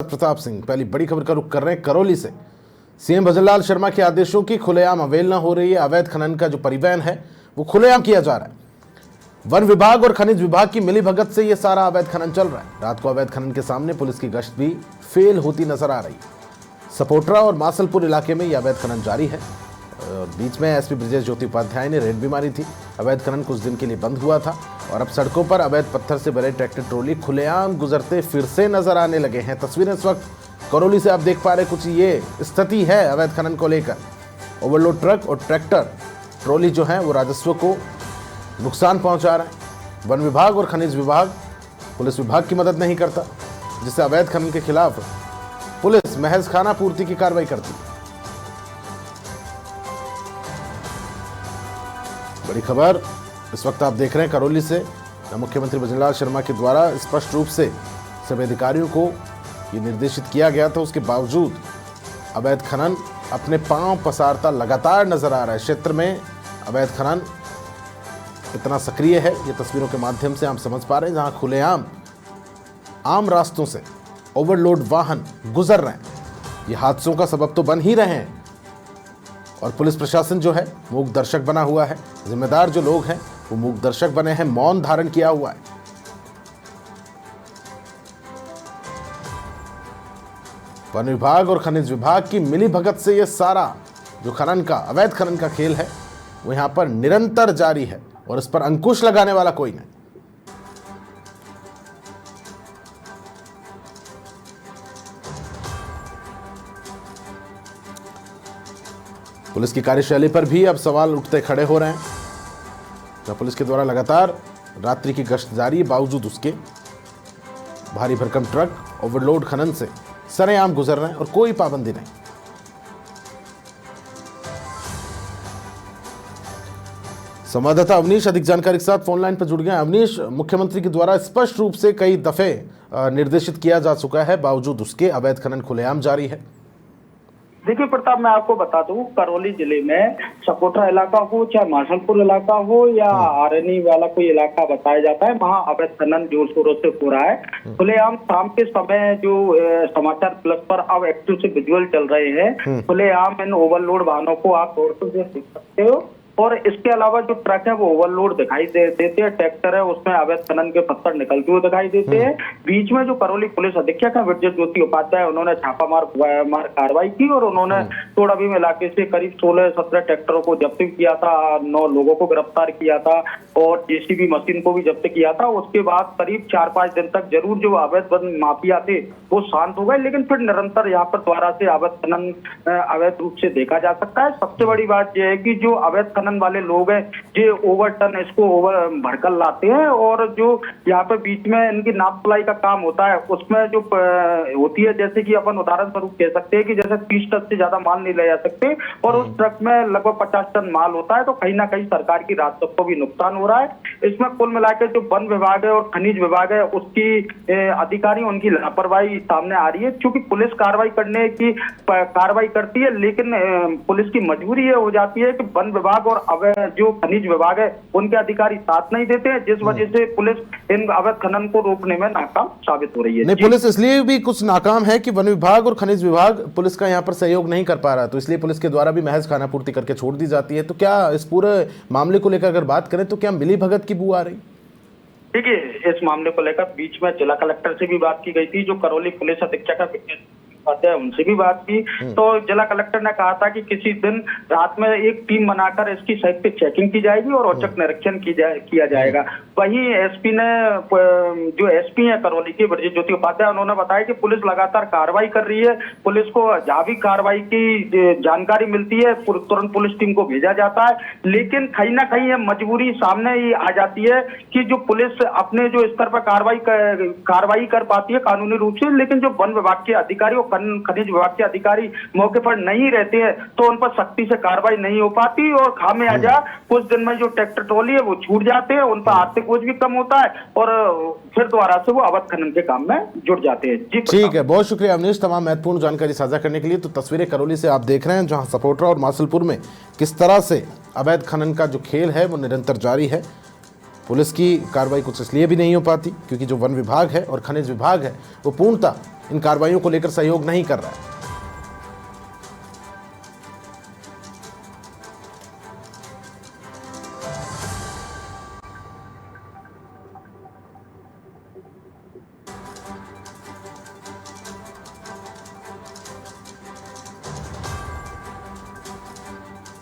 प्रताप सिंह। पहली बड़ी खबर का रुख कर रहे हैं करौली से। सीएम भजनलाल शर्मा के आदेशों की खुलेआम अवहेलना हो रही है। अवैध खनन का जो परिवहन है वो खुलेआम किया जा रहा है। वन विभाग और खनिज विभाग की मिलीभगत से ये सारा अवैध खनन चल रहा है। रात को अवैध खनन के सामने पुलिस की गश्त भी फेल होती नजर आ रही है। सपोटरा और मासलपुर इलाके में यह अवैध खनन जारी है और बीच में एसपी ब्रजेश ज्योति उपाध्याय ने रेड भी मारी थी। अवैध खनन कुछ दिन के लिए बंद हुआ था और अब सड़कों पर अवैध पत्थर से भरे ट्रैक्टर ट्रॉली खुलेआम गुजरते फिर से नजर आने लगे हैं। तस्वीरें इस वक्त करौली से आप देख पा रहे कुछ ये स्थिति है अवैध खनन को लेकर। ओवरलोड ट्रक और ट्रैक्टर ट्रॉली जो है वो राजस्व को नुकसान पहुंचा रहे हैं। वन विभाग और खनिज विभाग पुलिस विभाग की मदद नहीं करता, जिससे अवैध खनन के खिलाफ पुलिस महज खाना पूर्ति की कार्रवाई करती है। बड़ी खबर इस वक्त आप देख रहे हैं करौली से। मुख्यमंत्री भजनलाल शर्मा के द्वारा स्पष्ट रूप से सभी अधिकारियों को ये निर्देशित किया गया था, उसके बावजूद अवैध खनन अपने पांव पसारता लगातार नजर आ रहा है। क्षेत्र में अवैध खनन इतना सक्रिय है, ये तस्वीरों के माध्यम से हम समझ पा रहे हैं, जहां खुलेआम आम रास्तों से ओवरलोड वाहन गुजर रहे हैं। ये हादसों का सबब तो बन ही रहे हैं और पुलिस प्रशासन जो है मूक दर्शक बना हुआ है। जिम्मेदार जो लोग हैं वो मूक दर्शक बने हैं, मौन धारण किया हुआ है। वन विभाग और खनिज विभाग की मिलीभगत से ये सारा जो खनन का अवैध खनन का खेल है वो यहां पर निरंतर जारी है और इस पर अंकुश लगाने वाला कोई नहीं। पुलिस की कार्यशैली पर भी अब सवाल उठते खड़े हो रहे हैं। तो पुलिस के द्वारा लगातार रात्रि की गश्त जारी है, बावजूद उसके भारी भरकम ट्रक ओवरलोड खनन से सरेआम गुजर रहे हैं और कोई पाबंदी नहीं। संवाददाता अवनीश अधिक जानकारी के साथ फोन लाइन पर जुड़ गए। अवनीश, मुख्यमंत्री के द्वारा स्पष्ट रूप से कई दफे निर्देशित किया जा चुका है, बावजूद उसके अवैध खनन खुलेआम जारी है। देखिए प्रताप, मैं आपको बता दूं, करौली जिले में सपोटरा इलाका हो चाहे मासलपुर इलाका हो या आरनी वाला कोई इलाका बताया जाता है, वहाँ अवैध खनन जोर शोरों से हो रहा है। खुलेआम शाम के समय जो समाचार प्लस पर अब एक्टिव से विजुअल चल रहे हैं, खुलेआम इन ओवरलोड वाहनों को आप रोड पर देख सकते हो। और इसके अलावा जो ट्रक है वो ओवरलोड दिखाई देते हैं, ट्रैक्टर है उसमें अवैध खनन के पत्थर निकलते हुए दिखाई देते हैं। बीच में जो करौली पुलिस अधीक्षक है ब्रजेश ज्योति उपाध्याय, उन्होंने छापामार कार्रवाई की और उन्होंने तोड़ाभीम इलाके से करीब 16-17 ट्रैक्टरों को जब्त किया था, 9 लोगों को गिरफ्तार किया था और जेसीबी मशीन को भी जब्त किया था। उसके बाद करीब 4-5 दिन तक जरूर जो अवैध माफिया थे वो शांत हो गए, लेकिन फिर निरंतर यहाँ पर दोबारा से अवैध खनन अवैध रूप से देखा जा सकता है। सबसे बड़ी बात यह है कि जो अवैध खनन वाले लोग हैं ये ओवरटन इसको ओवर भरकर लाते हैं और जो यहाँ पे बीच में इनकी नाप तलाई का काम होता है उसमें जो होती है, जैसे कि अपन उदाहरण स्वरूप कह सकते हैं कि जैसे 30 टन से ज्यादा माल नहीं ले जा सकते और उस ट्रक में लगभग 50 टन माल होता है, तो कहीं ना कहीं सरकार की राजस्व को भी नुकसान हो रहा है। इसमें कुल मिलाकर जो वन विभाग है और खनिज विभाग है उसकी अधिकारी उनकी लापरवाही सामने आ रही है। क्योंकि पुलिस कार्रवाई करने की कार्रवाई करती है, लेकिन पुलिस की मजबूरी ये हो जाती है कि वन विभाग और जो खनिज विभाग है उनके अधिकारी साथ नहीं देते हैं, जिस वजह से पुलिस इन अवैध खनन को रोकने में नाकाम साबित हो रही है। नहीं, पुलिस इसलिए भी कुछ नाकाम है कि वन विभाग और खनिज विभाग पुलिस का यहाँ पर सहयोग नहीं कर पा रहा, तो इसलिए पुलिस के द्वारा भी महज खाना पूर्ति करके छोड़ दी जाती है। तो क्या इस पूरे मामले को लेकर अगर बात करें तो क्या मिलीभगत की बू आ रही? देखिए, इस मामले को लेकर बीच में जिला कलेक्टर से भी बात की गई थी, जो करौली पुलिस अधीक्षक है उनसे भी बात की, तो जिला कलेक्टर ने कहा था कि किसी दिन रात में एक टीम बनाकर इसकी संयुक्त चेकिंग की जाएगी और औचक निरीक्षण किया जाएगा। वहीं एसपी ने, जो एसपी है करौली के ब्रजेश ज्योति उपाध्याय, उन्होंने बताया कि पुलिस लगातार कार्रवाई कर रही है। पुलिस को जहां भी कार्रवाई की जानकारी मिलती है तुरंत पुलिस टीम को भेजा जाता है, लेकिन कहीं ना कहीं मजबूरी सामने ही आ जाती है कि जो पुलिस अपने जो स्तर पर कार्रवाई कर पाती है कानूनी रूप से, लेकिन जो वन विभाग के अधिकारी और खनिज विभाग के अधिकारी मौके पर नहीं रहते हैं तो उन पर सख्ती से कार्रवाई नहीं हो पाती और खामियाजा कुछ दिन में जो ट्रैक्टर ट्रॉली है वो छूट जाते हैं, उन पर आर्थिक बोझ भी कम होता है और फिर दोबारा से वो अवैध खनन के काम में जुट जाते हैं। जी ठीक है, बहुत शुक्रिया अवनीश तमाम महत्वपूर्ण जानकारी साझा करने के लिए। तो तस्वीरें करौली से आप देख रहे हैं, जहां सपोटरा और मासलपुर में किस तरह से अवैध खनन का जो खेल है वो निरंतर जारी है। पुलिस की कार्रवाई कुछ इसलिए भी नहीं हो पाती क्योंकि जो वन विभाग है और खनिज विभाग है वो पूर्णतः इन कार्रवाइयों को लेकर सहयोग नहीं कर रहा है।